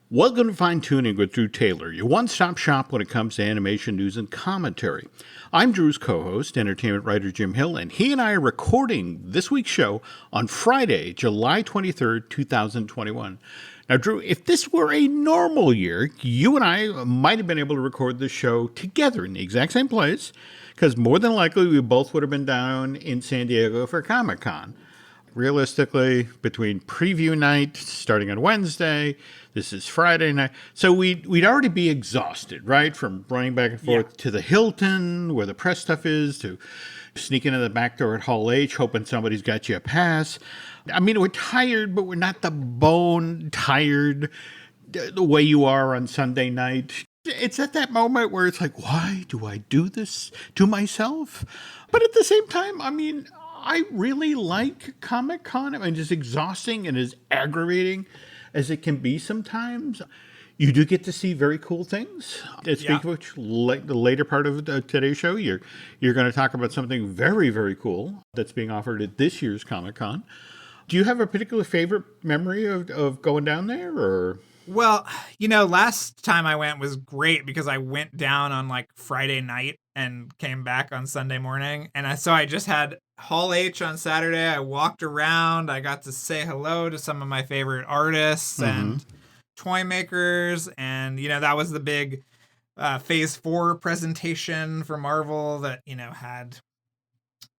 Welcome to Fine Tuning with Drew Taylor, your one-stop shop when it comes to animation news and commentary. I'm Drew's co-host, entertainment writer Jim Hill, and he and I are recording this week's show on Friday, July 23rd, 2021. Now, Drew, if this were a normal year, you and I might have been able to record this show together in the exact same place, because more than likely we both would have been down in San Diego for Comic-Con. Realistically, between preview night starting on Wednesday, this is Friday night, so we'd already be exhausted, right? From running back and forth to the Hilton, where the press stuff is, to sneaking in the back door at Hall H, hoping somebody's got you a pass. I mean, we're tired, but we're not the bone tired the way you are on Sunday night. It's at that moment where it's like, why do I do this to myself? But at the same time, I mean, I really like Comic-Con. I mean, it's exhausting and as aggravating as it can be sometimes. You do get to see very cool things. Speaking of which, the later part of today's show, you're going to talk about something very, very cool that's being offered at this year's Comic-Con. Do you have a particular favorite memory of going down there, or? Well, you know, last time I went was great because I went down on like Friday night and came back on Sunday morning. And so I just had Hall H on Saturday. I walked around. I got to say hello to some of my favorite artists and toy makers. And, you know, that was the big Phase 4 presentation for Marvel that, you know, had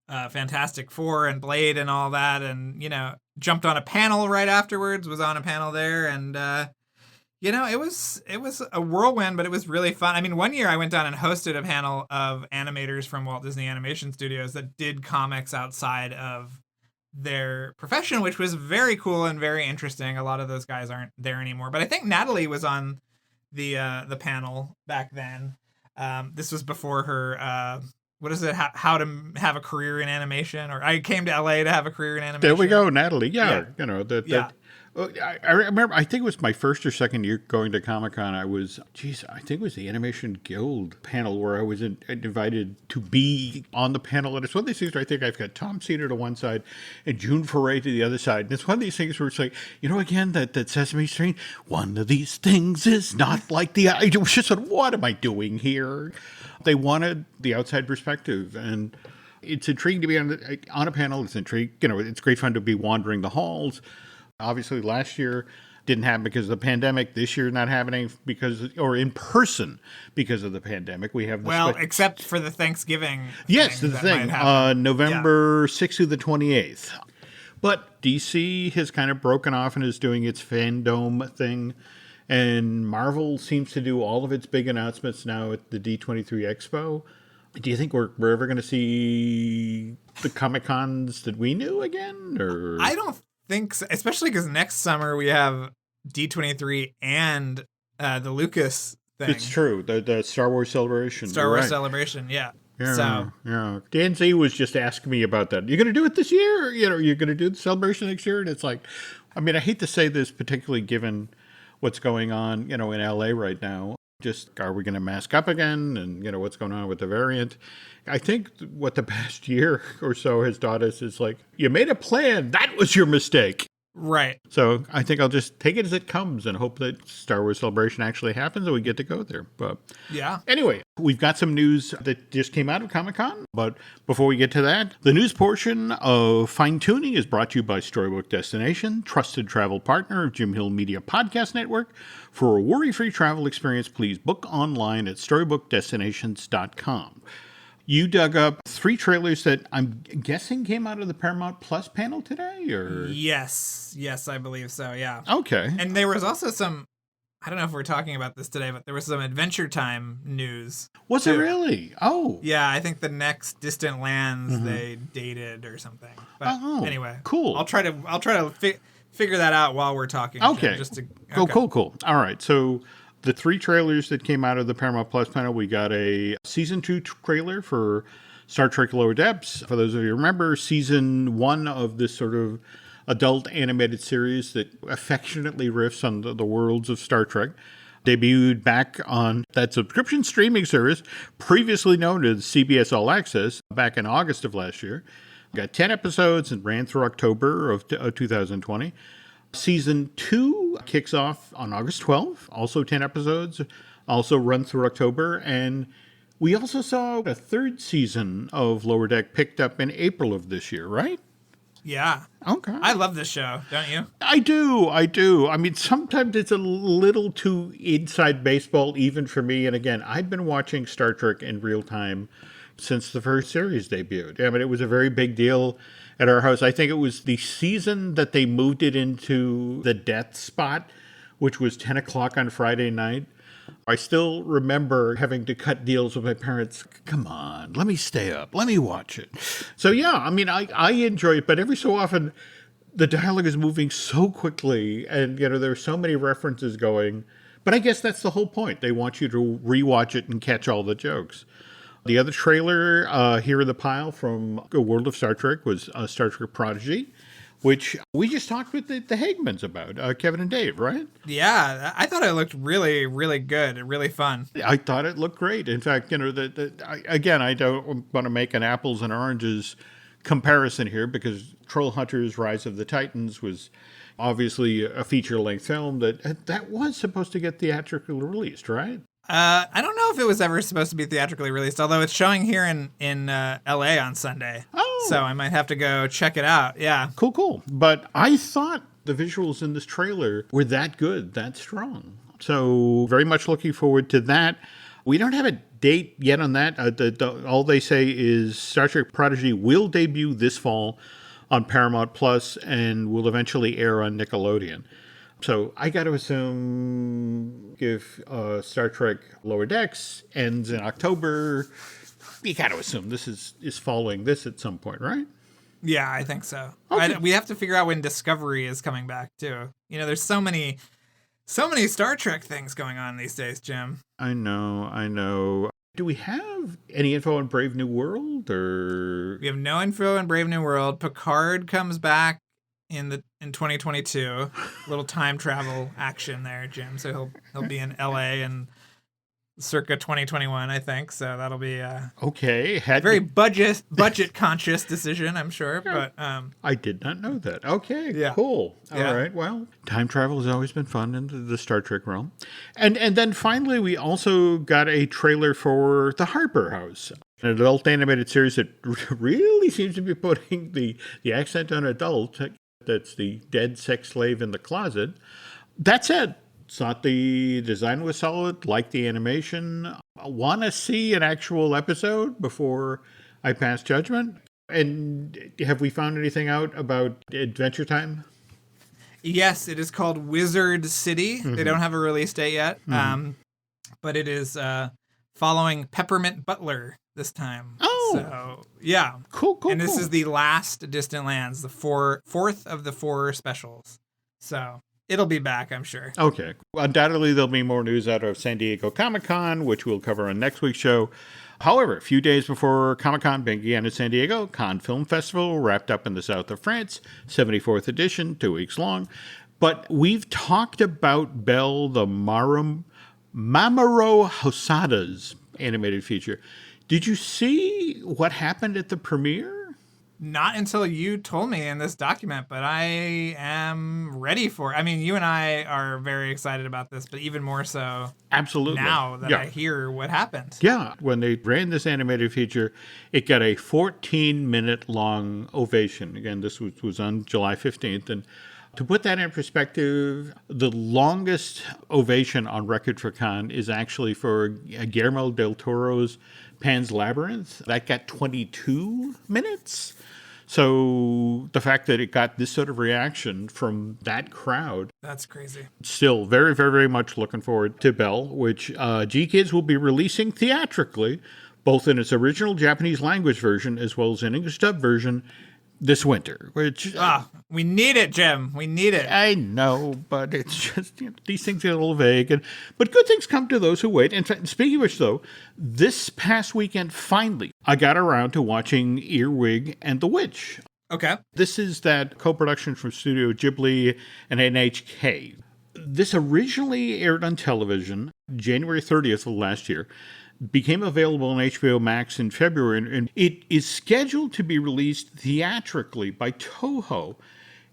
Fantastic Four and Blade and all that. And, you know, jumped on a panel right afterwards, was on a panel there. And, you know, it was a whirlwind, but it was really fun. I mean, one year I went down and hosted a panel of animators from Walt Disney Animation Studios that did comics outside of their profession, which was very cool and very interesting. A lot of those guys aren't there anymore, but I think Natalie was on the panel back then. This was before her what is it? How to have a career in animation, or I came to LA to have a career in animation. There we go, Natalie. Yeah. You know that. I remember, I think it was my first or second year going to Comic-Con. I think it was the Animation Guild panel where I was invited to be on the panel. And it's one of these things where I think I've got Tom Cena to one side and June Foray to the other side. And it's one of these things where it's like, you know, again, that Sesame Street, one of these things is not like the, I just said, what am I doing here? They wanted the outside perspective, and it's intriguing to be on a panel. It's intriguing, you know, it's great fun to be wandering the halls. Obviously, last year didn't happen because of the pandemic. This year not happening or in person because of the pandemic. We have except for the Thanksgiving. Yes, the thing, November 6th through the 28th. But DC has kind of broken off and is doing its fandom thing. And Marvel seems to do all of its big announcements now at the D23 Expo. Do you think we're ever going to see the Comic-Cons that we knew again? Or I don't think so, especially because next summer we have D23 and the Lucas thing. It's true, the Star Wars Celebration. Celebration, yeah. Yeah. Dan Z was just asking me about that. You're going to do it this year? Or, you know, you're going to do the celebration next year? And it's like, I mean, I hate to say this, particularly given what's going on, you know, in LA right now. Just, are we going to mask up again? And, you know, what's going on with the variant? I think what the past year or so has taught us is like, you made a plan. That was your mistake. Right. So I think I'll just take it as it comes and hope that Star Wars Celebration actually happens and we get to go there. But yeah. Anyway, we've got some news that just came out of Comic-Con. But before we get to that, the news portion of Fine Tuning is brought to you by Storybook Destination, trusted travel partner of Jim Hill Media Podcast Network. For a worry-free travel experience, please book online at StorybookDestinations.com. You dug up 3 trailers that I'm guessing came out of the Paramount Plus panel today, or? Yes, I believe so, yeah. Okay. And there was also some, I don't know if we're talking about this today, but there was some Adventure Time news. Was it really? Oh. Yeah, I think the next Distant Lands they dated or something. But anyway. Cool. I'll try to figure that out while we're talking. Okay. Cool. All right, so the 3 trailers that came out of the Paramount Plus panel, we got a Season 2 trailer for Star Trek Lower Depths. For those of you who remember, Season 1 of this sort of adult animated series that affectionately riffs on the worlds of Star Trek, debuted back on that subscription streaming service previously known as CBS All Access back in August of last year. Got 10 episodes and ran through October of 2020. Season 2 kicks off on August 12th, also 10 episodes, also run through October. And we also saw a third season of Lower Deck picked up in April of this year, right? Yeah. Okay. I love this show, don't you? I do. I mean, sometimes it's a little too inside baseball, even for me. And again, I've been watching Star Trek in real time since the first series debuted. I mean, it was a very big deal at our house. I think it was the season that they moved it into the death spot, which was 10 o'clock on Friday night. I still remember having to cut deals with my parents. Come on, let me stay up. Let me watch it. So, yeah, I mean, I enjoy it, but every so often the dialogue is moving so quickly and, there are so many references going. But I guess that's the whole point. They want you to rewatch it and catch all the jokes. The other trailer here in the pile from A World of Star Trek was Star Trek Prodigy, which we just talked with the Hagmans about, Kevin and Dave, right? Yeah, I thought it looked really, really good and really fun. I thought it looked great. In fact, again, I don't want to make an apples and oranges comparison here because Troll Hunters Rise of the Titans was obviously a feature-length film that was supposed to get theatrically released, right? I don't know if it was ever supposed to be theatrically released, although it's showing here in LA on Sunday. Oh. So I might have to go check it out. Yeah. Cool. But I thought the visuals in this trailer were that good, that strong. So very much looking forward to that. We don't have a date yet on that. All they say is Star Trek Prodigy will debut this fall on Paramount Plus and will eventually air on Nickelodeon. So I got to assume if Star Trek Lower Decks ends in October, you got to assume this is following this at some point, right? Yeah, I think so. Okay. We have to figure out when Discovery is coming back too. There's so many Star Trek things going on these days, Jim. I know. Do we have any info on Brave New World or? We have no info on Brave New World. Picard comes back in 2022. A little time travel action there, Jim. So he'll be in LA and circa 2021, I think. So that'll be okay. Very budget conscious decision, I'm sure. Yeah. But I did not know that. Okay, yeah. Cool. Yeah. All right. Well, time travel has always been fun in the Star Trek realm. And then finally, we also got a trailer for The Harper House, an adult animated series that really seems to be putting the accent on adult. That's the dead sex slave in the closet. That said, thought the design was solid, liked the animation. Want to see an actual episode before I pass judgment. And have we found anything out about Adventure Time? Yes, it is called Wizard City. Mm-hmm. They don't have a release date yet, but it is following Peppermint Butler this time. Oh, so yeah, cool. And this is the last Distant Lands, the fourth of the 4 specials. So it'll be back, I'm sure. Okay. Undoubtedly, there'll be more news out of San Diego Comic-Con, which we'll cover on next week's show. However, a few days before Comic-Con began in San Diego, Cannes Film Festival wrapped up in the south of France, 74th edition, 2 weeks long. But we've talked about Belle, the Mamoru Hosada's animated feature. Did you see what happened at the premiere? Not until you told me in this document, but I am ready for it. I mean, you and I are very excited about this, but even more so absolutely now that I hear what happened. Yeah, when they ran this animated feature, it got a 14-minute long ovation. Again, this was on July 15th. And to put that in perspective, the longest ovation on record for Cannes is actually for Guillermo del Toro's Pan's Labyrinth. That got 22 minutes. So the fact that it got this sort of reaction from that crowd. That's crazy. Still very, very, very much looking forward to Belle, which G-Kids will be releasing theatrically, both in its original Japanese language version as well as an English dub version this winter, which... we need it, Jim. We need it. I know, but it's just, these things get a little vague. But good things come to those who wait. In fact, speaking of which, though, this past weekend, finally, I got around to watching Earwig and the Witch. Okay. This is that co-production from Studio Ghibli and NHK. This originally aired on television January 30th of last year, became available on HBO Max in February, and it is scheduled to be released theatrically by Toho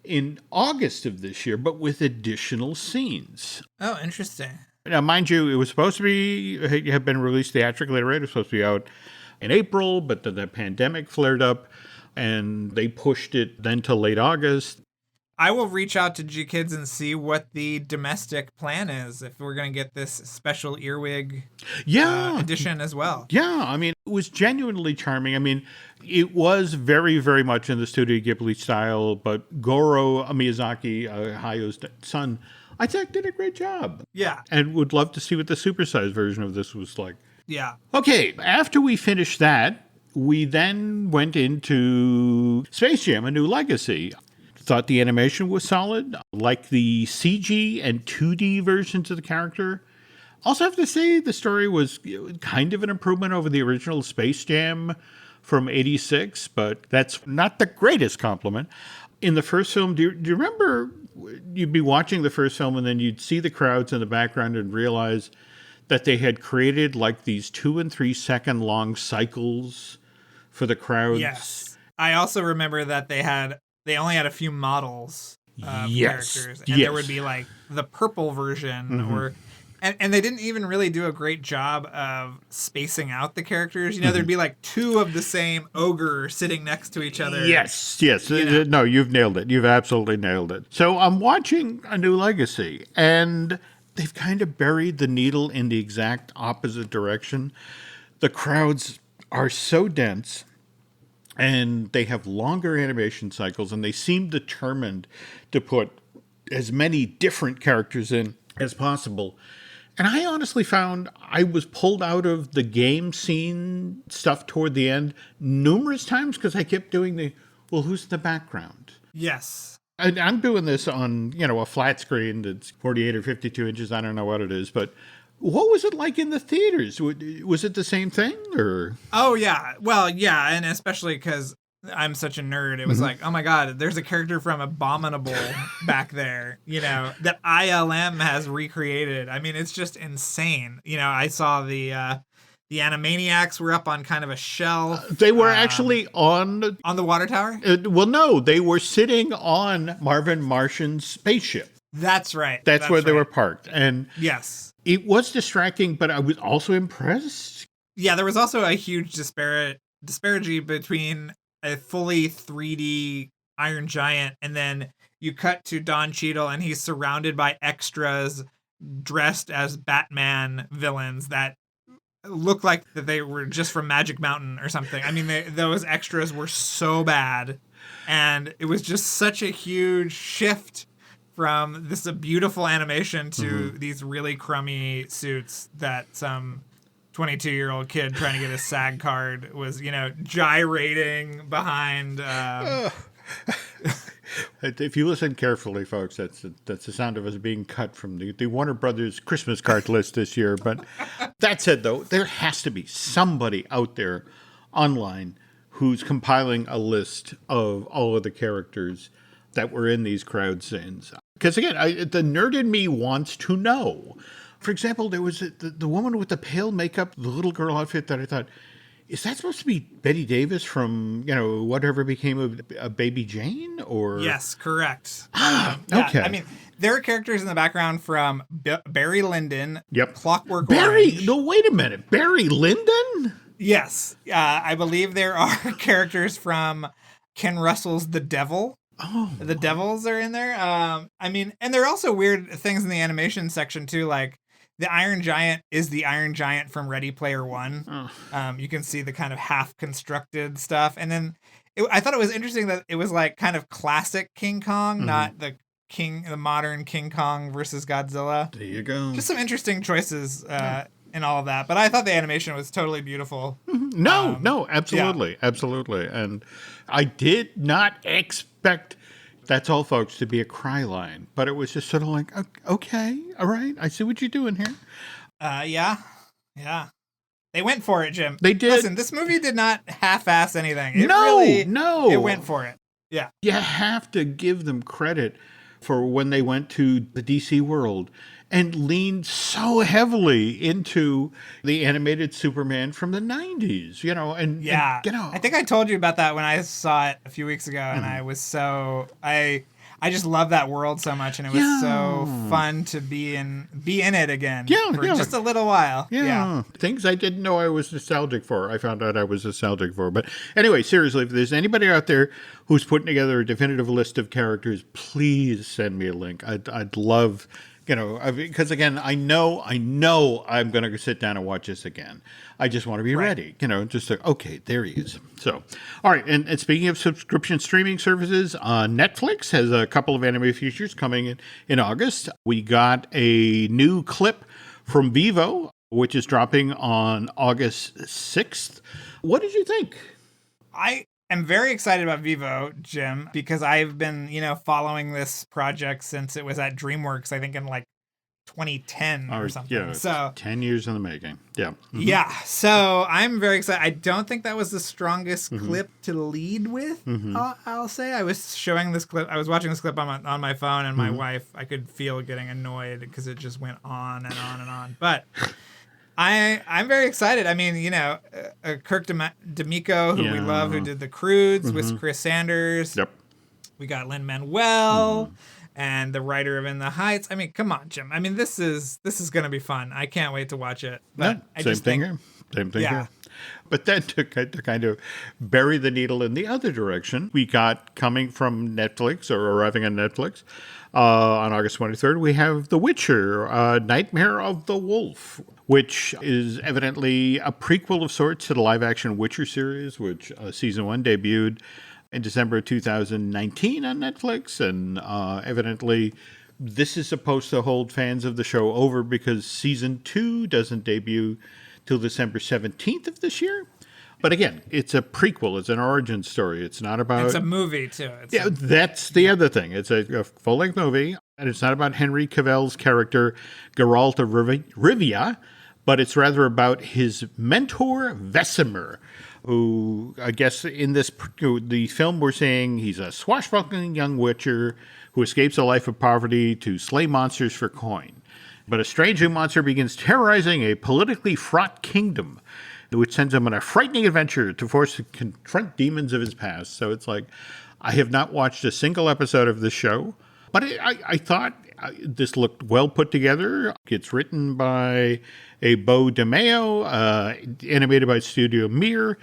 in August of this year, but with additional scenes. Oh, interesting. Now, mind you, it was supposed to be, have been released theatrically already. It was supposed to be out in April, but then the pandemic flared up and they pushed it then to late August. I will reach out to G-Kids and see what the domestic plan is if we're going to get this special earwig edition as well. Yeah, I mean, it was genuinely charming. I mean, it was very, very much in the Studio Ghibli style, but Goro Miyazaki, Hayau's son, I think did a great job. Yeah. And would love to see what the supersized version of this was like. Yeah. Okay, after we finished that, we then went into Space Jam: A New Legacy. Thought the animation was solid, like the CG and 2D versions of the character. Also have to say the story was kind of an improvement over the original Space Jam from '86, but that's not the greatest compliment. In the first film, do you remember you'd be watching the first film and then you'd see the crowds in the background and realize that they had created like these 2 and 3 second long cycles for the crowds? Yes. I also remember that they only had a few models of characters. And there would be like the purple version and they didn't even really do a great job of spacing out the characters. You know, there'd be like 2 of the same ogre sitting next to each other. Yes. No, you've nailed it. You've absolutely nailed it. So I'm watching A New Legacy, and they've kind of buried the needle in the exact opposite direction. The crowds are so dense, and they have longer animation cycles, and they seem determined to put as many different characters in as possible. And I honestly found I was pulled out of the game scene stuff toward the end numerous times because I kept doing who's in the background? Yes. And I'm doing this on, a flat screen that's 48 or 52 inches. I don't know what it is, but what was it like in the theaters? Was it the same thing, or? Oh, yeah. Well, yeah, and especially because I'm such a nerd. It was like, oh my God, there's a character from Abominable back there, that ILM has recreated. I mean, it's just insane. I saw the Animaniacs were up on kind of a shelf. They were actually on the water tower? Well, no, they were sitting on Marvin Martian's spaceship. That's right. That's where they were parked. And yes, it was distracting, but I was also impressed. Yeah, there was also a huge disparity between a fully 3D Iron Giant, and then you cut to Don Cheadle, and he's surrounded by extras dressed as Batman villains that look like that they were just from Magic Mountain or something. I mean, those extras were so bad, and it was just such a huge shift from this beautiful animation to these really crummy suits that some 22-year-old kid trying to get a SAG card was, gyrating behind. If you listen carefully, folks, that's the sound of us being cut from the Warner Brothers Christmas card list this year. But that said, though, there has to be somebody out there online who's compiling a list of all of the characters that were in these crowd scenes. Because, again, the nerd in me wants to know. For example, there was the woman with the pale makeup, the little girl outfit that I thought, is that supposed to be Betty Davis from, whatever became of a Baby Jane? Or yes, correct. Okay. I mean, there are characters in the background from Barry Lyndon, yep. Clockwork Barry, Orange. no, wait a minute. Barry Lyndon? Yes. I believe there are characters from Ken Russell's The Devil. Oh, the Devils are in there. I mean, and there are also weird things in the animation section too, like the Iron Giant is the Iron Giant from Ready Player One. Oh. You can see the kind of half constructed stuff, and then I thought it was interesting that it was like kind of classic King Kong, not the modern King Kong versus Godzilla. There you go. Just some interesting choices in all of that, but I thought the animation was totally beautiful. No, absolutely, absolutely, and I did not expect. That's all, folks, to be a cry line. But it was just sort of like, okay, all right, I see what you're doing here. Yeah. They went for it, Jim. They did. Listen, this movie did not half-ass anything. No. It went for it. Yeah. You have to give them credit for when they went to the DC world and leaned so heavily into the animated Superman from the 90s, I think I told you about that when I saw it a few weeks ago, and I was so I I just love that world so much, and it was so fun to be in it again for just a little while. Yeah. Things I didn't know I was nostalgic for. I found out I was nostalgic for. But anyway, seriously, if there's anybody out there who's putting together a definitive list of characters, please send me a link. I'd love, because again, I know I'm going to sit down and watch this again. I just want to be ready, just like, okay, there he is. So, all right. And speaking of subscription streaming services, Netflix has a couple of anime features coming in August. We got a new clip from Vivo, which is dropping on August 6th. What did you think? I am very excited about Vivo, Jim, because I've been, following this project since it was at DreamWorks, I think in 2010 or something. Yeah, so 10 years in the making. Yeah. Mm-hmm. Yeah. So I'm very excited. I don't think that was the strongest clip to lead with. I'll say I was showing this clip. I was watching this clip on my phone, and my wife, I could feel getting annoyed because it just went on and on and on. But I'm very excited. I mean, Kirk D'Amico, who we love, who did The Croods with Chris Sanders. Yep. We got Lin-Manuel. And the writer of In the Heights. I mean, come on, Jim. I mean, this is going to be fun. I can't wait to watch it. But Same thing here. But then to kind of bury the needle in the other direction, we got coming from Netflix, or arriving on Netflix, on August 23rd, we have The Witcher, Nightmare of the Wolf, which is evidently a prequel of sorts to the live-action Witcher series, which season 1 debuted in December of 2019 on Netflix, and evidently this is supposed to hold fans of the show over because season 2 doesn't debut till December 17th of this year. But again, it's a prequel. It's an origin story. It's not about... It's a movie, too. That's the other thing. It's a full-length movie, and it's not about Henry Cavill's character, Geralt of Rivia, but it's rather about his mentor, Vesemir, who, I guess, in the film we're seeing, he's a swashbuckling young witcher who escapes a life of poverty to slay monsters for coin. But a strange new monster begins terrorizing a politically fraught kingdom, which sends him on a frightening adventure to force to confront demons of his past. So it's like, I have not watched a single episode of this show, but I thought this looked well put together. It's written by Bo DeMeo, animated by Studio Mir,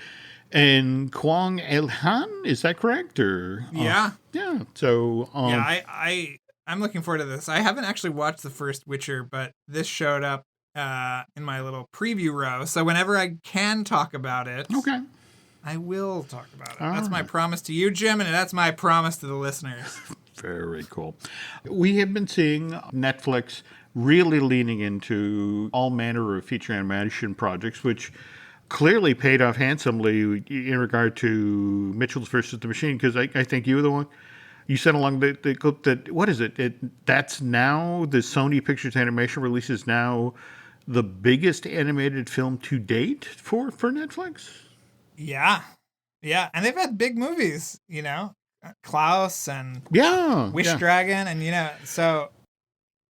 and Kwang Elhan. Is that correct? Or yeah. So I'm looking forward to this. I haven't actually watched the first Witcher, but this showed up in my little preview row. So whenever I can talk about it, I will talk about it. That's my promise to you, Jim, and that's my promise to the listeners. Very cool. We have been seeing Netflix really leaning into all manner of feature animation projects, which clearly paid off handsomely in regard to Mitchell's versus the Machine, because I think you were the one. You said along the clip that, what is it? That's now, the Sony Pictures Animation release is now the biggest animated film to date for Netflix? Yeah. And they've had big movies, Klaus and Wish Dragon, and so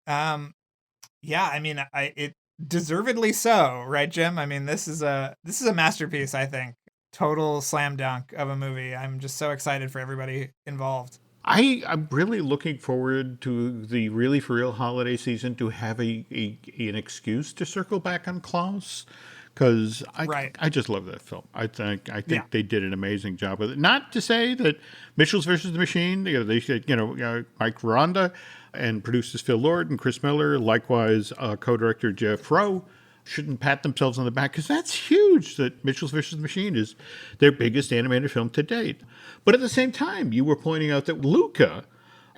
I mean, it deservedly so, right, Jim? I mean, this is a masterpiece, I think. Total slam dunk of a movie. I'm just so excited for everybody involved. I'm really looking forward to the Really For Real holiday season to have an excuse to circle back on Klaus, because I just love that film. I think they did an amazing job with it. Not to say that Mitchell's versus the Machine, Mike Veranda and producers Phil Lord and Chris Miller, likewise co-director Jeff Rowe, shouldn't pat themselves on the back, because that's huge that Mitchell's vs. the Machine is their biggest animated film to date. But at the same time, you were pointing out that Luca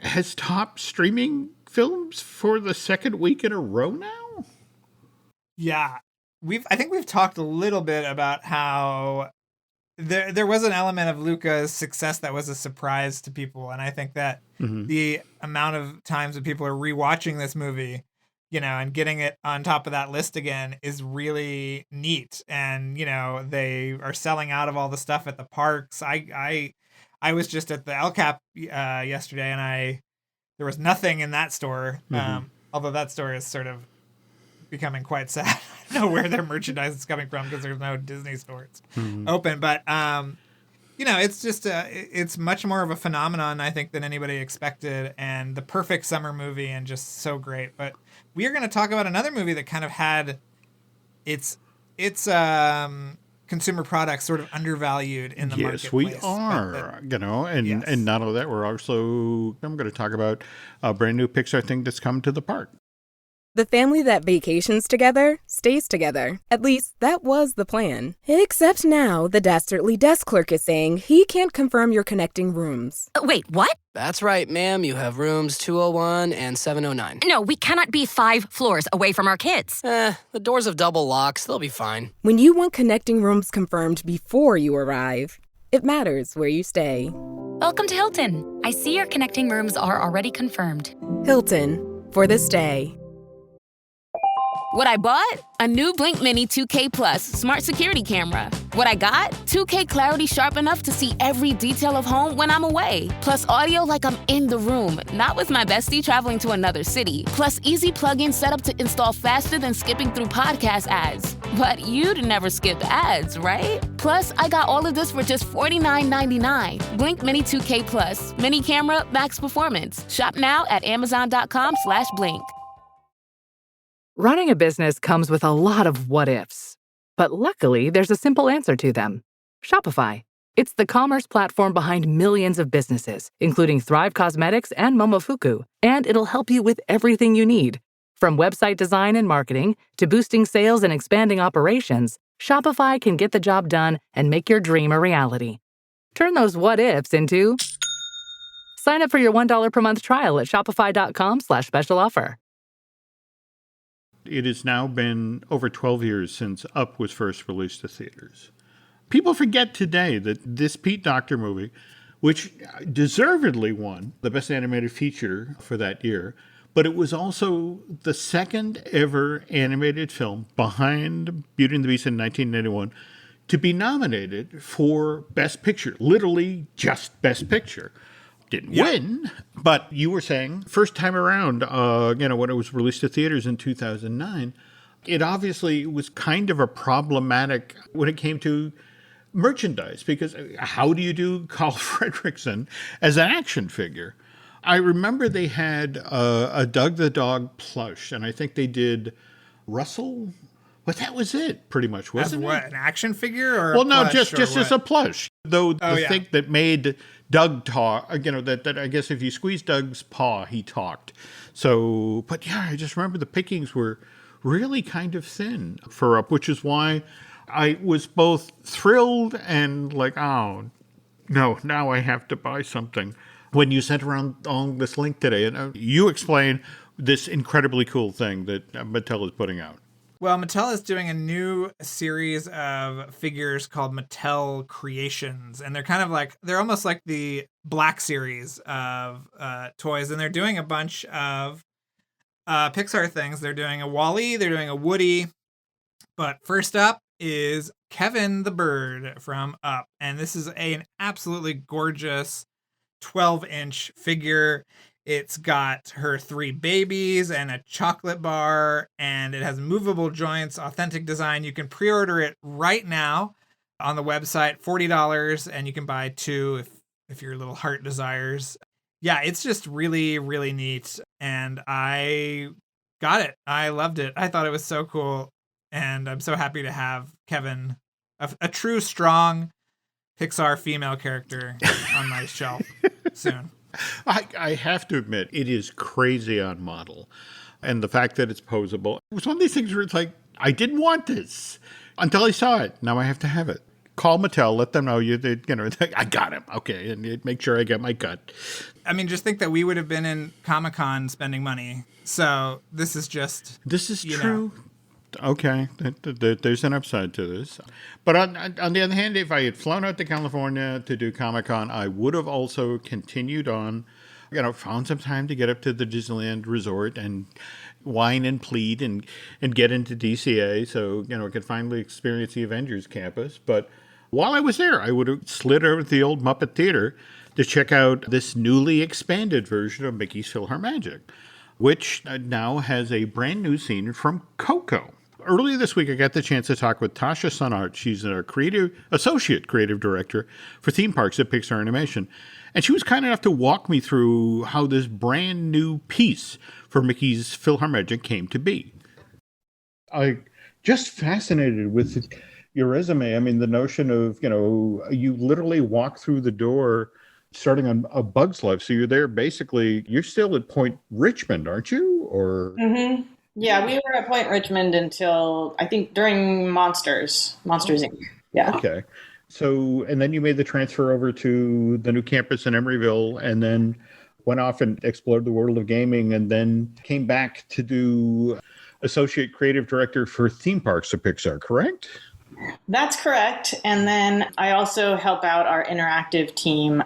has topped streaming films for the second week in a row now? Yeah. I think we've talked a little bit about how there was an element of Luca's success that was a surprise to people. And I think that the amount of times that people are rewatching this movie, and getting it on top of that list again is really neat. And, they are selling out of all the stuff at the parks. I was just at the El Cap yesterday, and there was nothing in that store. Although that store is sort of becoming quite sad. I don't know where their merchandise is coming from because there's no Disney stores open. But It's just it's much more of a phenomenon, I think, than anybody expected, and the perfect summer movie, and just so great. But we are going to talk about another movie that kind of had its consumer products sort of undervalued in the Yes, marketplace. we are, Yes. and not only that, I'm going to talk about a brand new Pixar thing that's come to the park. The family that vacations together stays together. At least, that was the plan. Except now, the dastardly desk clerk is saying he can't confirm your connecting rooms. Wait, what? That's right, ma'am. You have rooms 201 and 709. No, we cannot be 5 floors away from our kids. The doors have double locks. They'll be fine. When you want connecting rooms confirmed before you arrive, it matters where you stay. Welcome to Hilton. I see your connecting rooms are already confirmed. Hilton, for the stay. What I bought? A new Blink Mini 2K Plus smart security camera. What I got? 2K clarity sharp enough to see every detail of home when I'm away. Plus audio like I'm in the room, not with my bestie traveling to another city. Plus easy plug-in setup to install faster than skipping through podcast ads. But you'd never skip ads, right? Plus, I got all of this for just $49.99. Blink Mini 2K Plus. Mini camera, max performance. Shop now at amazon.com/blink. Running a business comes with a lot of what-ifs. But luckily, there's a simple answer to them. Shopify. It's the commerce platform behind millions of businesses, including Thrive Cosmetics and Momofuku, and it'll help you with everything you need. From website design and marketing to boosting sales and expanding operations, Shopify can get the job done and make your dream a reality. Turn those what-ifs into... Sign up for your $1 per month trial at shopify.com/special offer. It has now been over 12 years since Up was first released to theaters. People forget today that this Pete Docter movie, which deservedly won the Best Animated Feature for that year, but it was also the second ever animated film behind Beauty and the Beast in 1991 to be nominated for Best Picture, literally just Best Picture. Didn't win, but you were saying first time around, when it was released to theaters in 2009, it obviously was kind of a problematic when it came to merchandise, because how do you do Carl Fredricksen as an action figure? I remember they had a Doug the Dog plush, and I think they did Russell. But that was it, pretty much, wasn't it? What, an action figure or? Well, no, just as a plush. Though the thing that made Doug talk, that I guess if you squeeze Doug's paw, he talked. So, but yeah, I just remember the pickings were really kind of thin for Up, which is why I was both thrilled and like, oh, no, now I have to buy something. When you sent around on this link today, and you explained this incredibly cool thing that Mattel is putting out. Well, Mattel is doing a new series of figures called Mattel Creations, and they're almost like the Black Series of toys, and they're doing a bunch of Pixar things. They're doing a Wall-E, they're doing a Woody, but first up is Kevin the Bird from Up, and this is an absolutely gorgeous 12-inch figure. It's got her 3 babies and a chocolate bar, and it has movable joints, authentic design. You can pre-order it right now on the website, $40, and you can buy 2 if your little heart desires. Yeah, it's just really, really neat, and I got it. I loved it. I thought it was so cool, and I'm so happy to have Kevin, a true, strong Pixar female character, on my shelf soon. I have to admit, it is crazy on model. And the fact that it's posable. It was one of these things where it's like, I didn't want this until I saw it. Now I have to have it. Call Mattel, let them know I got him. Okay, and make sure I get my cut. I mean, just think that we would have been in Comic-Con spending money. So this is true. Okay, there's an upside to this. But on the other hand, if I had flown out to California to do Comic-Con, I would have also continued on, found some time to get up to the Disneyland Resort and whine and plead and get into DCA so, I could finally experience the Avengers campus. But while I was there, I would have slid over to the old Muppet Theater to check out this newly expanded version of Mickey's PhilharMagic, which now has a brand new scene from Coco. earlier this week, I got the chance to talk with Tasha Sounart. She's a associate creative director for theme parks at Pixar Animation. And she was kind enough to walk me through how this brand new piece for Mickey's PhilharMagic came to be. I just fascinated with your resume. I mean, the notion of, you literally walk through the door starting on A Bug's Life. So you're there basically, you're still at Point Richmond, aren't you? Or Yeah, we were at Point Richmond until, I think, during Monsters Inc. Yeah. Okay. So, and then you made the transfer over to the new campus in Emeryville, and then went off and explored the world of gaming, and then came back to do associate creative director for theme parks at Pixar, correct? That's correct. And then I also help out our interactive team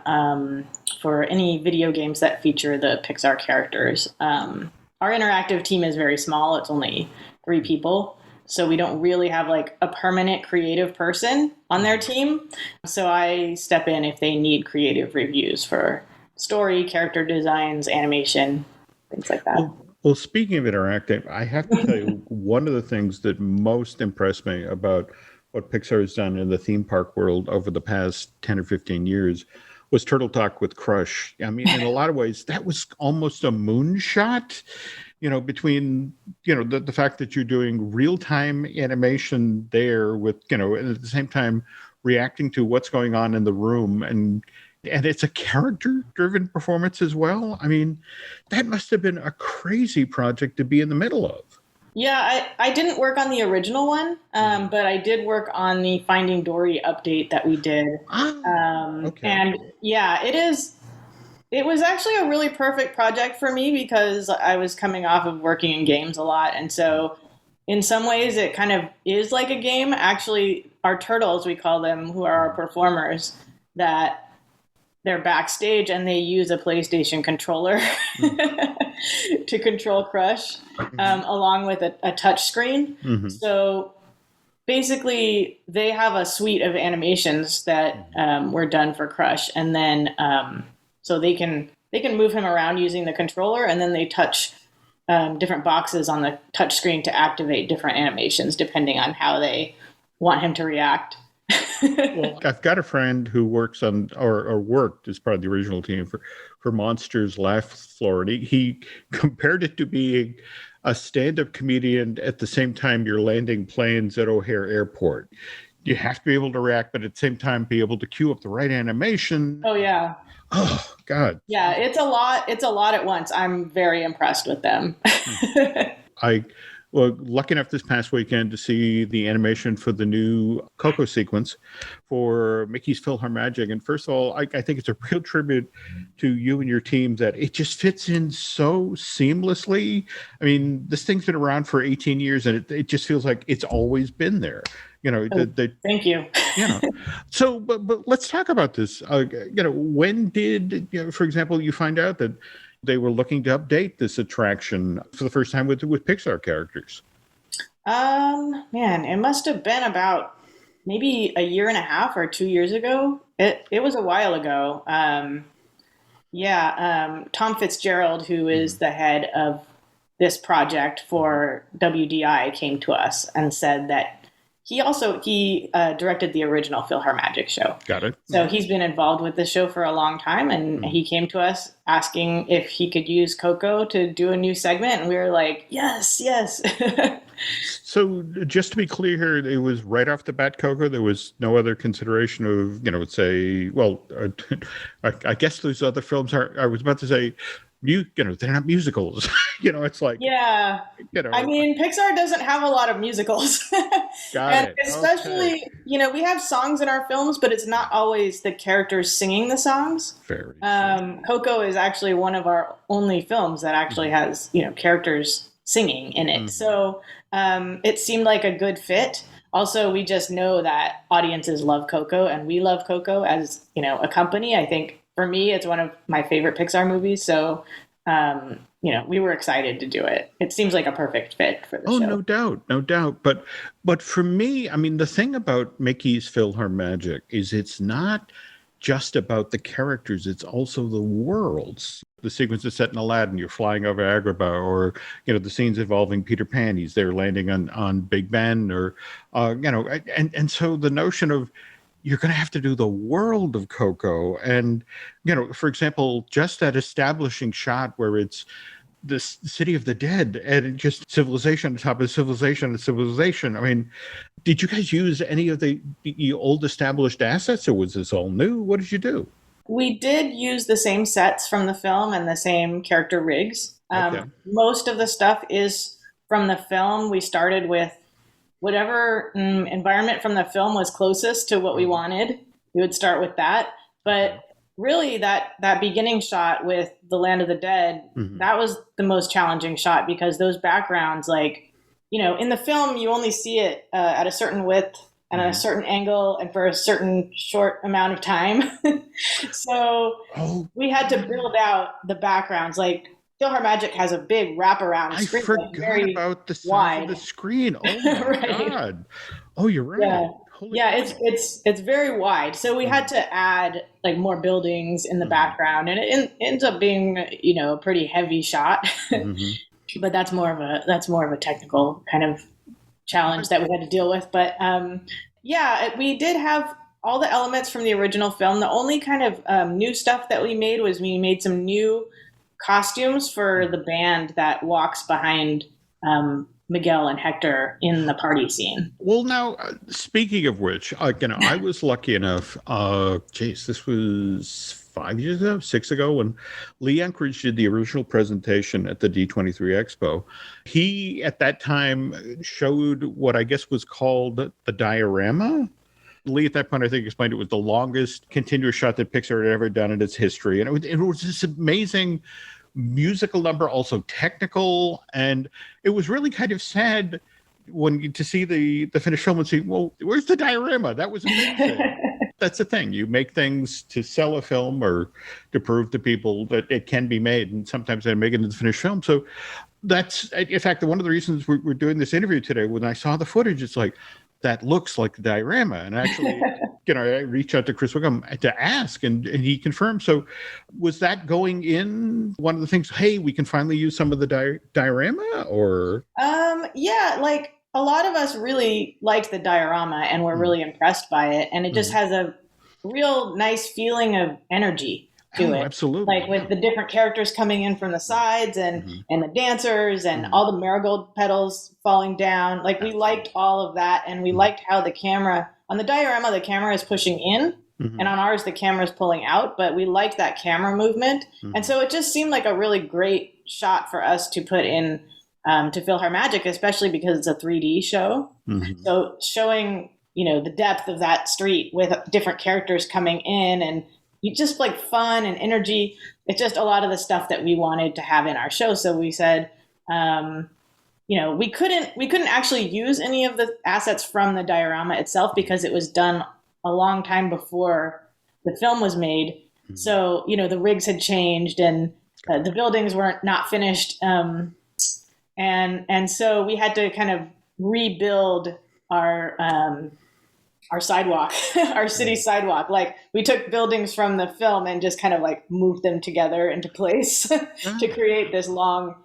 for any video games that feature the Pixar characters. Our interactive team is very small. It's only 3 people. So we don't really have like a permanent creative person on their team. So I step in if they need creative reviews for story, character designs, animation, things like that. Well, speaking of interactive, I have to tell you, one of the things that most impressed me about what Pixar has done in the theme park world over the past 10 or 15 years was Turtle Talk with Crush. I mean, in a lot of ways, that was almost a moonshot, between, the fact that you're doing real-time animation there with, and at the same time reacting to what's going on in the room. And it's a character-driven performance as well. I mean, that must have been a crazy project to be in the middle of. Yeah, I didn't work on the original one, but I did work on the Finding Dory update that we did. Okay. And yeah, it was actually a really perfect project for me because I was coming off of working in games a lot. And so in some ways it kind of is like a game. Actually, our turtles, we call them, who are our performers, that they're backstage and they use a PlayStation controller to control Crush, along with a touch screen. Mm-hmm. So basically they have a suite of animations that were done for Crush. And then so they can move him around using the controller, and then they touch different boxes on the touch screen to activate different animations depending on how they want him to react. Well, I've got a friend who works on or worked as part of the original team for Monsters Laugh Floor, and he compared it to being a stand-up comedian at the same time you're landing planes at O'Hare Airport. You have to be able to react, but at the same time be able to cue up the right animation. Oh yeah. Oh God. Yeah, it's a lot. It's a lot at once. I'm very impressed with them. Well, lucky enough this past weekend to see the animation for the new Coco sequence for Mickey's PhilharMagic. And first of all, I think it's a real tribute to you and your team that it just fits in so seamlessly. I mean, this thing's been around for 18 years and it just feels like it's always been there. Thank you. So, but let's talk about this. When did, for example, you find out that they were looking to update this attraction for the first time with Pixar characters? Man, it must have been about maybe a year and a half or 2 years ago. It was a while ago. Tom Fitzgerald, who is the head of this project for WDI, came to us and said that he directed the original PhilharMagic show. Got it. So he's been involved with the show for a long time, and he came to us asking if he could use Coco to do a new segment, and we were like, yes. So just to be clear here, it was right off the bat Coco. There was no other consideration of, I guess those other films I was about to say, they're not musicals. It's like, yeah. I mean, Pixar doesn't have a lot of musicals. Got it. Especially, okay. We have songs in our films, but it's not always the characters singing the songs. Very. Coco is actually one of our only films that actually has, characters singing in it. Mm-hmm. So it seemed like a good fit. Also, we just know that audiences love Coco, and we love Coco as, a company. I think for me, it's one of my favorite Pixar movies. So, we were excited to do it. It seems like a perfect fit for the show. Oh, no doubt. But for me, I mean, the thing about Mickey's PhilharMagic is it's not just about the characters. It's also the worlds. the sequence is set in Aladdin, you're flying over Agrabah, or, the scenes involving Peter Pan, he's there landing on Big Ben, or, and so the notion of you're going to have to do the world of Coco. And, for example, just that establishing shot where it's this city of the dead and just civilization on top of civilization and civilization. I mean, did you guys use any of the old established assets, or was this all new? What did you do? We did use the same sets from the film and the same character rigs. Okay. Most of the stuff is from the film. We started with whatever environment from the film was closest to what we wanted. We would start with that. But really, that beginning shot with the Land of the Dead, that was the most challenging shot, because those backgrounds, in the film, you only see it at a certain width and at a certain angle and for a certain short amount of time. So we had to build out the backgrounds. Like PhilharMagic has a big wraparound screen. I forgot about the size of the screen. Oh my Right. God. Oh, you're right. Yeah. It's very wide. So we had to add more buildings in the background, and it ends up being, a pretty heavy shot. But that's more of a technical kind of challenge that we had to deal with. But we did have all the elements from the original film. The only kind of new stuff that we made some new costumes for the band that walks behind Miguel and Hector in the party scene. Well, now, speaking of which, I was lucky enough, this was 5 years ago, 6 ago, when Lee Anchorage did the original presentation at the D23 Expo. He, at that time, showed what I guess was called the diorama. Lee, at that point, I think, explained it was the longest continuous shot that Pixar had ever done in its history. And it was this amazing musical number, also technical. And it was really kind of sad to see the finished film and see, well, where's the diorama? That was amazing. That's the thing. You make things to sell a film or to prove to people that it can be made. And sometimes they make it into the finished film. So that's, in fact, one of the reasons we're doing this interview today. When I saw the footage, it's like, that looks like the diorama. And actually, I reached out to Chris Wickham to ask, and he confirmed. So was that going in one of the things, hey, we can finally use some of the diorama, or? A lot of us really liked the diorama and were really impressed by it. And it just has a real nice feeling of energy to it. Absolutely. With the different characters coming in from the sides and the dancers and all the marigold petals falling down. We liked all of that. And we liked how the camera, on the diorama, the camera is pushing in. And on ours, the camera is pulling out. But we liked that camera movement. And so it just seemed like a really great shot for us to put in to PhilharMagic, especially because it's a 3D show. So showing, the depth of that street with different characters coming in, and you just fun and energy. It's just a lot of the stuff that we wanted to have in our show. So we said, we couldn't actually use any of the assets from the diorama itself because it was done a long time before the film was made. So, the rigs had changed and the buildings weren't not finished. And so we had to kind of rebuild our sidewalk, our city sidewalk. We took buildings from the film and just kind of moved them together into place to create this long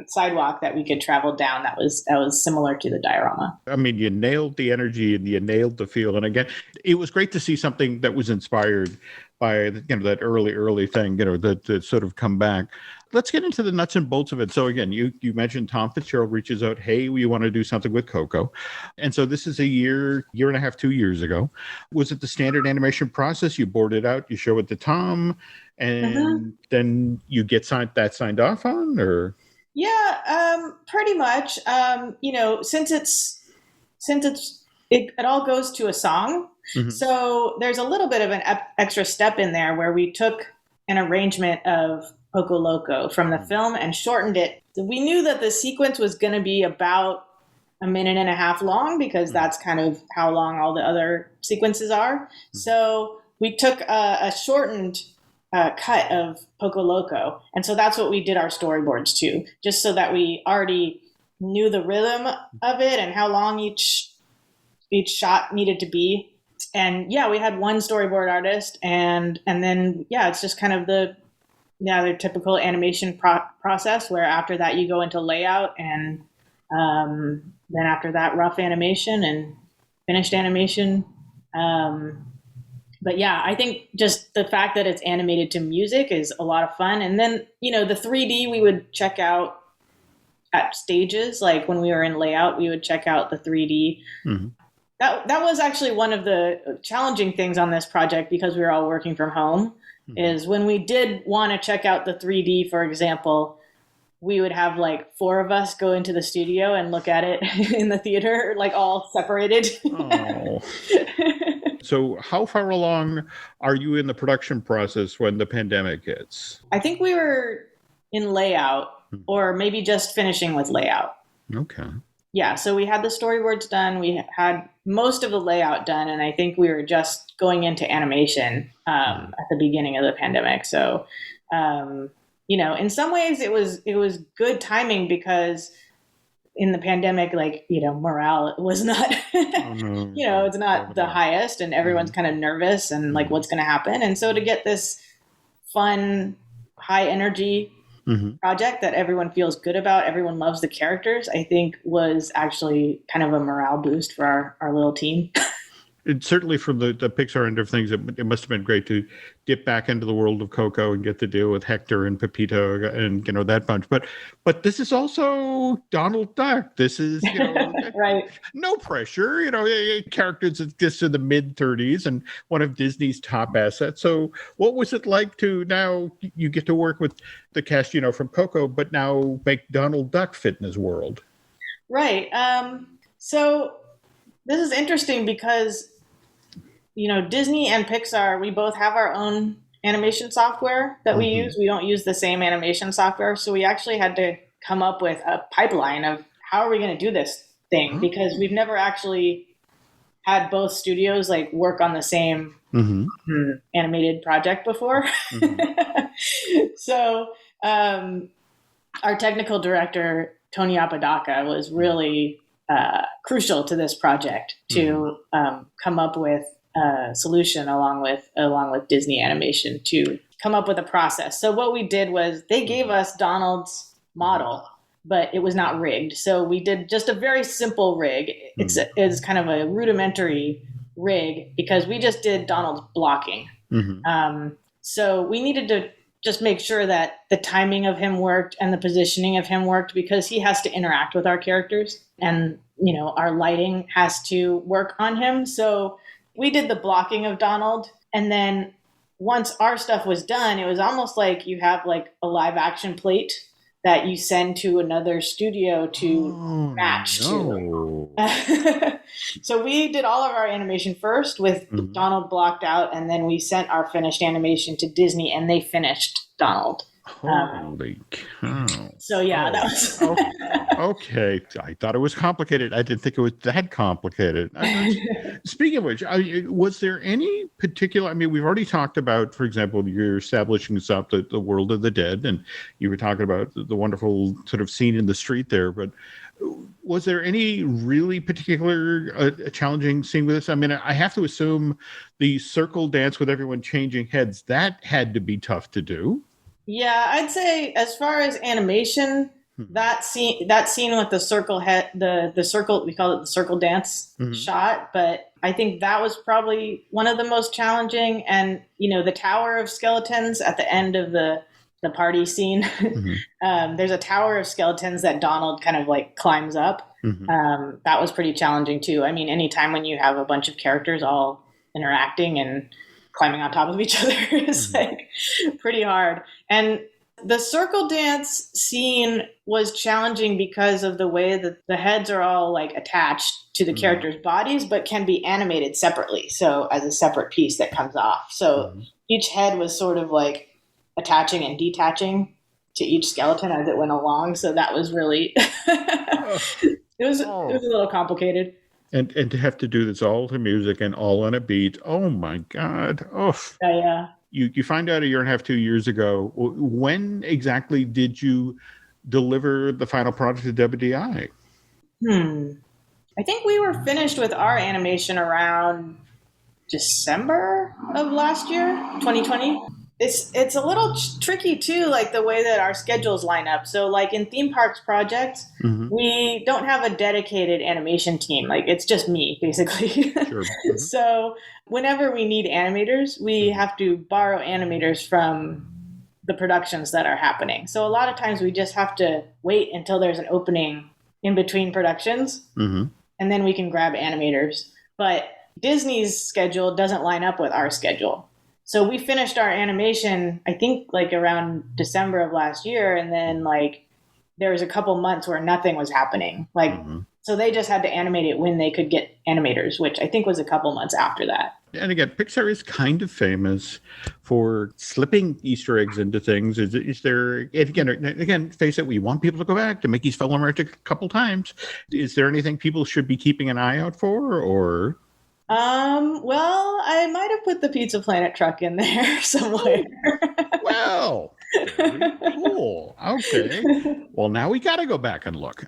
sidewalk that we could travel down. That was similar to the diorama. I mean, you nailed the energy and you nailed the feel. And again, it was great to see something that was inspired by that early thing, that sort of come back. Let's get into the nuts and bolts of it. So again, you mentioned Tom Fitzgerald reaches out, hey, we want to do something with Coco. And so this is a year and a half, 2 years ago. Was it the standard animation process? You board it out, you show it to Tom, and then you get signed off on, or? Yeah, pretty much. Since it all goes to a song. So there's a little bit of an extra step in there where we took an arrangement of Poco Loco from the film and shortened it. We knew that the sequence was going to be about a minute and a half long because that's kind of how long all the other sequences are. So we took a shortened cut of Poco Loco. And so that's what we did our storyboards to, just so that we already knew the rhythm of it and how long each shot needed to be. And we had one storyboard artist and then, it's just kind of the their typical animation process, where after that you go into layout, and then after that rough animation and finished animation. But yeah, I think just the fact that it's animated to music is a lot of fun. And then, the 3D we would check out at stages. Like when we were in layout, we would check out the 3D. Mm-hmm. That was actually one of the challenging things on this project, because we were all working from home, is when we did want to check out the 3D, for example, we would have like 4 of us go into the studio and look at it in the theater, like all separated. Oh. So how far along are you in the production process when the pandemic hits? I think we were in layout, or maybe just finishing with layout. Okay. Yeah, so we had the storyboards done. We had most of the layout done, and I think we were just going into animation at the beginning of the pandemic. So, in some ways it was good timing, because in the pandemic, morale was not, it's not the highest, and everyone's kind of nervous and like what's going to happen. And so to get this fun, high energy project that everyone feels good about, everyone loves the characters, I think was actually kind of a morale boost for our little team. And certainly from the Pixar end of things, it must have been great to dip back into the world of Coco and get to deal with Hector and Pepito and that bunch. But this is also Donald Duck. This is right. No pressure. A character that's just in the mid-30s and one of Disney's top assets. So what was it like to now you get to work with the cast from Coco, but now make Donald Duck fit in his world? Right. So this is interesting because, Disney and Pixar, we both have our own animation software that we use. We don't use the same animation software. So we actually had to come up with a pipeline of how are we going to do this thing? Because we've never actually had both studios work on the same animated project before. So our technical director, Tony Apodaca, was really crucial to this project to come up with a solution along with Disney Animation to come up with a process. So what we did was they gave us Donald's model, but it was not rigged. So we did just a very simple rig. It's kind of a rudimentary rig because we just did Donald's blocking. So we needed to just make sure that the timing of him worked and the positioning of him worked, because he has to interact with our characters, and our lighting has to work on him. So we did the blocking of Donald, and then once our stuff was done, it was almost like you have a live action plate that you send to another studio to match to. So we did all of our animation first with Donald blocked out, and then we sent our finished animation to Disney, and they finished Donald. Holy cow. So yeah, that was... Okay. I thought it was complicated. I didn't think it was that complicated. Speaking of which, was there any particular, we've already talked about, for example, you're establishing the world of the dead, and you were talking about the wonderful sort of scene in the street there, but was there any really particular challenging scene with this? I have to assume the circle dance with everyone changing heads, that had to be tough to do. Yeah, I'd say as far as animation, that scene with the circle head, the circle, we call it the circle dance shot, but I think that was probably one of the most challenging. And, the tower of skeletons at the end of the party scene, there's a tower of skeletons that Donald kind of climbs up. That was pretty challenging too. Anytime when you have a bunch of characters all interacting and climbing on top of each other is pretty hard. And the circle dance scene was challenging because of the way that the heads are all attached to the characters' bodies, but can be animated separately. So as a separate piece that comes off. So each head was sort of attaching and detaching to each skeleton as it went along. So that was really, it was a little complicated. And to have to do this all to music and all on a beat. Oh my God. Oh. Yeah. You find out 1.5 years, 2 years ago. When exactly did you deliver the final product to WDI? I think we were finished with our animation around December of last year, 2020. it's a little tricky too, like the way that our schedules line up. So like in theme parks projects, we don't have a dedicated animation team. Like it's just me basically. Sure. So whenever we need animators, we have to borrow animators from the productions that are happening. So a lot of times we just have to wait until there's an opening in between productions, and then we can grab animators. But Disney's schedule doesn't line up with our schedule. So we finished our animation, I think like around December of last year. And then like there was a couple months where nothing was happening. Like, so they just had to animate it when they could get animators, which I think was a couple months after that. And again, Pixar is kind of famous for slipping Easter eggs into things. Is there, again, face it, we want people to go back to Mickey's PhilharMagic a couple times. Is there anything people should be keeping an eye out for, or? Well, I might have put the Pizza Planet truck in there somewhere. Well, very cool. Okay. Well, now we got to go back and look.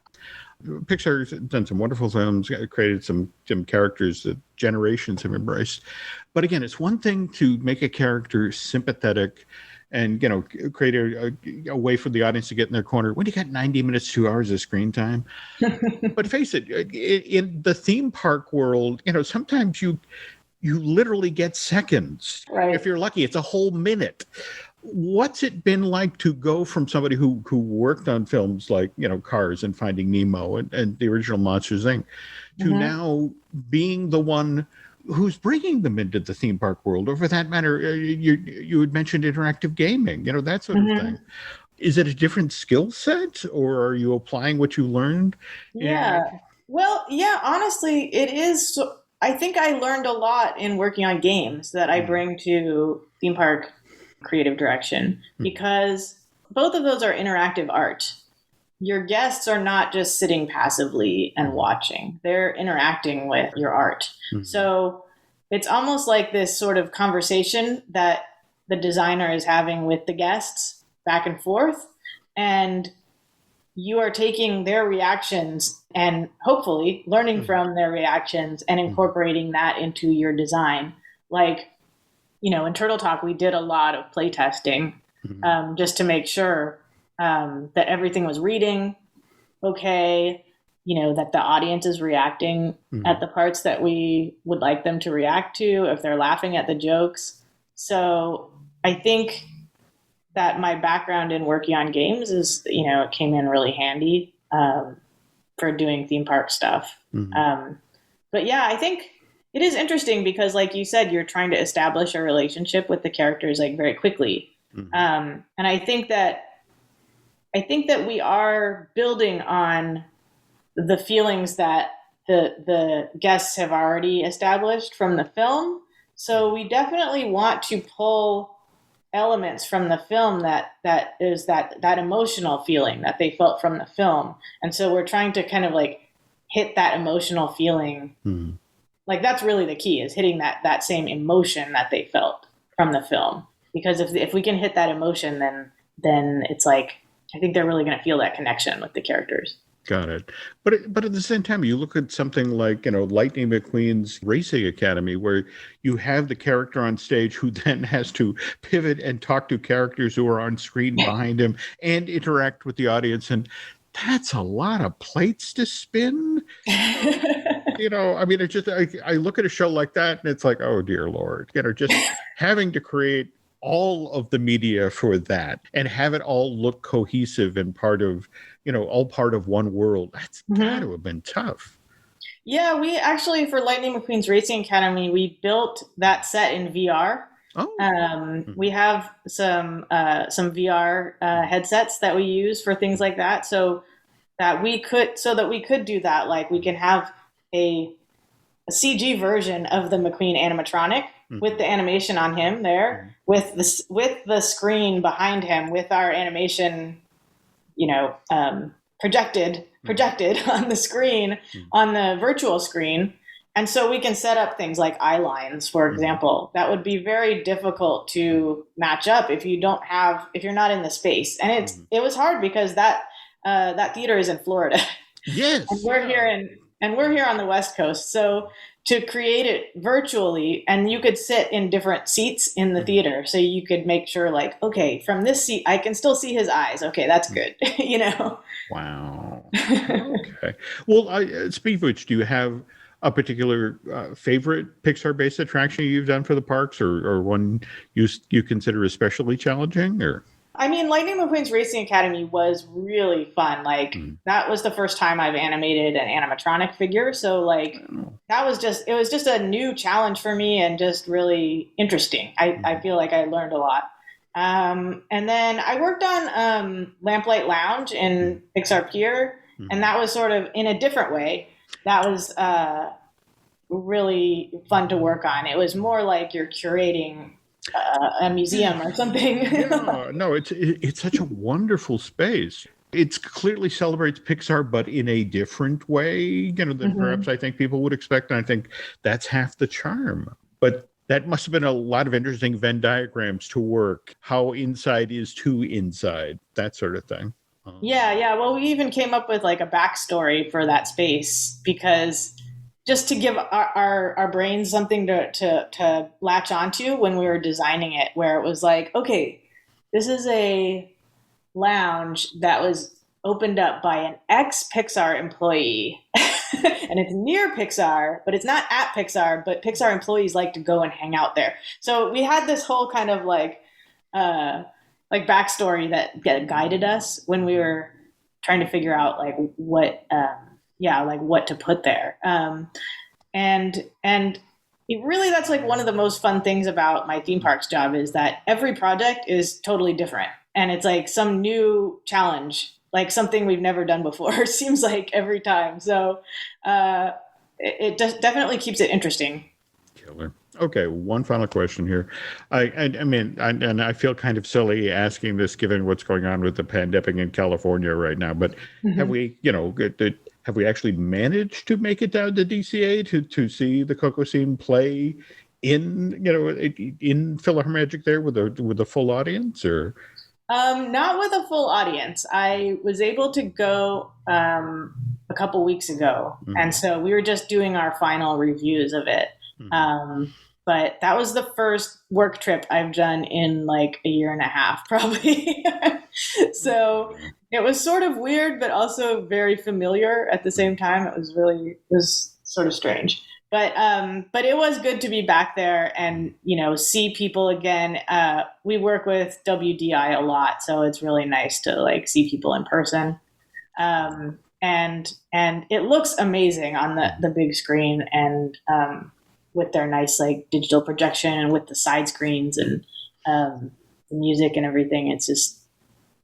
Pixar's done some wonderful films, created some characters that generations have embraced. But again, it's one thing to make a character sympathetic and, create a way for the audience to get in their corner when you got 90 minutes, 2 hours of screen time. But face it, in the theme park world, sometimes you literally get seconds. Right. If you're lucky, it's a whole minute. What's it been like to go from somebody who worked on films like, Cars and Finding Nemo and the original Monsters, Inc. to now being the one who's bringing them into the theme park world, or for that matter, you had mentioned interactive gaming, that sort of thing. Is it a different skill set, or are you applying what you learned? Yeah. Well, yeah, honestly, it is. I think I learned a lot in working on games that I bring to theme park creative direction, because both of those are interactive art. Your guests are not just sitting passively and watching. They're interacting with your art. So it's almost like this sort of conversation that the designer is having with the guests back and forth. And you are taking their reactions and hopefully learning from their reactions and incorporating that into your design. Like, in Turtle Talk, we did a lot of play testing just to make sure that everything was reading okay, that the audience is reacting at the parts that we would like them to react to, if they're laughing at the jokes. So I think that my background in working on games is, it came in really handy for doing theme park stuff. But yeah, I think it is interesting because, like you said, you're trying to establish a relationship with the characters like very quickly. And I think that we are building on the feelings that the guests have already established from the film. So we definitely want to pull elements from the film that is that emotional feeling that they felt from the film. And so we're trying to kind of like hit that emotional feeling. Like that's really the key, is hitting that same emotion that they felt from the film. Because if we can hit that emotion, then it's like, I think they're really going to feel that connection with the characters. Got it. But at the same time, you look at something like, Lightning McQueen's Racing Academy, where you have the character on stage who then has to pivot and talk to characters who are on screen behind him and interact with the audience. And that's a lot of plates to spin. It's just, I look at a show like that and it's like, oh, dear Lord, just having to create all of the media for that and have it all look cohesive and part of, all part of one world. That's got to have been tough. Yeah, we actually, for Lightning McQueen's Racing Academy, we built that set in VR. We have some VR headsets that we use for things like that, so that we could do that. Like we can have a CG version of the McQueen animatronic with the animation on him there, with the screen behind him, with our animation, projected on the screen, on the virtual screen. And so we can set up things like eye lines, for example, that would be very difficult to match up if you're not in the space. And it was hard because that theater is in Florida. Yes. And we're here and we're here on the West Coast. So to create it virtually, and you could sit in different seats in the theater. So you could make sure like, okay, from this seat, I can still see his eyes. Okay, that's good. Wow. Okay. Well, speaking of which, do you have a particular favorite Pixar-based attraction you've done for the parks, or one you consider especially challenging? Or I mean, Lightning McQueen's Racing Academy was really fun. Like that was the first time I've animated an animatronic figure. So like it was just a new challenge for me and just really interesting. I feel like I learned a lot. And then I worked on Lamplight Lounge in Pixar Pier, and that was sort of in a different way. That was really fun to work on. It was more like you're curating a museum or something. No, it's such a wonderful space. It clearly celebrates Pixar, but in a different way, than perhaps I think people would expect. And I think that's half the charm. But that must have been a lot of interesting Venn diagrams to work. How inside is to inside, that sort of thing. Yeah. Well, we even came up with like a backstory for that space because just to give our brains something to latch onto when we were designing it, where it was like, okay, this is a lounge that was opened up by an ex-Pixar employee. And it's near Pixar, but it's not at Pixar, but Pixar employees like to go and hang out there. So we had this whole kind of like backstory that guided us when we were trying to figure out like what to put there. And it really, that's like one of the most fun things about my theme parks job is that every project is totally different. And it's like some new challenge, like something we've never done before, it seems like every time. So it just definitely keeps it interesting. Killer. Okay, one final question here. I feel kind of silly asking this given what's going on with the pandemic in California right now, but have we actually managed to make it down to DCA to see the Coco scene play in PhilharMagic there with a full audience, or? Not with a full audience. I was able to go a couple weeks ago, and so we were just doing our final reviews of it. But that was the first work trip I've done in like a year and a half, probably. So it was sort of weird, but also very familiar at the same time. It was sort of strange. But it was good to be back there and, see people again. We work with WDI a lot, so it's really nice to like see people in person. And it looks amazing on the big screen and with their nice like digital projection and with the side screens and the music and everything. It's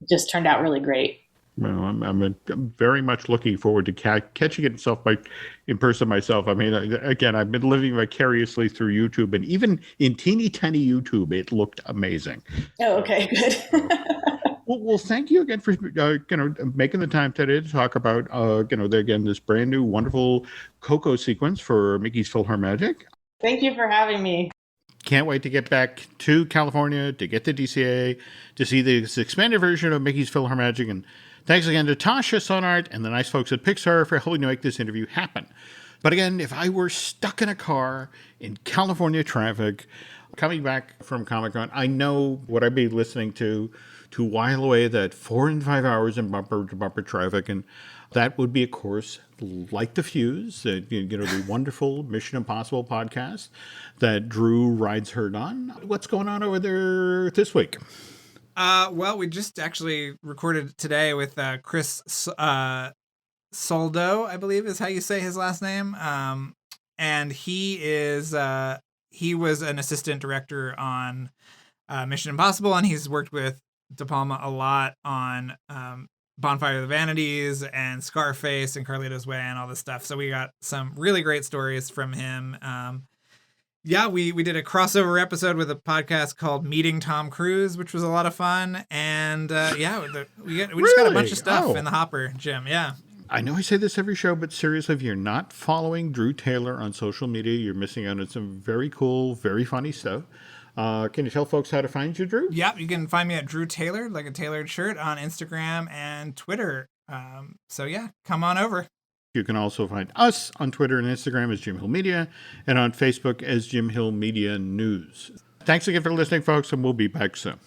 just turned out really great. Well, I'm very much looking forward to catching it in person myself. I mean, again, I've been living vicariously through YouTube, and even in teeny tiny YouTube, it looked amazing. Oh, okay, good. Well, thank you again for making the time today to talk about this brand new wonderful Coco sequence for Mickey's PhilharMagic. Thank you for having me. Can't wait to get back to California, to get to DCA, to see this expanded version of Mickey's PhilharMagic. And thanks again to Tasha Sounart and the nice folks at Pixar for helping to make this interview happen. But again, if I were stuck in a car in California traffic, coming back from Comic-Con, I know what I'd be listening to while away that 4 and 5 hours in bumper-to-bumper traffic. And that would be, of course, Light the Fuse, the wonderful Mission Impossible podcast that Drew rides herd on. What's going on over there this week? Well, we just actually recorded today with Chris Soldo, I believe is how you say his last name. And he was an assistant director on Mission Impossible, and he's worked with De Palma a lot on Bonfire of the Vanities and Scarface and Carlito's Way and all this stuff. So we got some really great stories from him. We did a crossover episode with a podcast called Meeting Tom Cruise, which was a lot of fun. And we just got a bunch of stuff in the hopper, Jim. Yeah. I know I say this every show, but seriously, if you're not following Drew Taylor on social media, you're missing out on some very cool, very funny stuff. Can you tell folks how to find you, Drew? Yeah, you can find me at Drew Taylor, like a tailored shirt, on Instagram and Twitter. So yeah, come on over. You can also find us on Twitter and Instagram as Jim Hill Media and on Facebook as Jim Hill Media News. Thanks again for listening, folks, and we'll be back soon.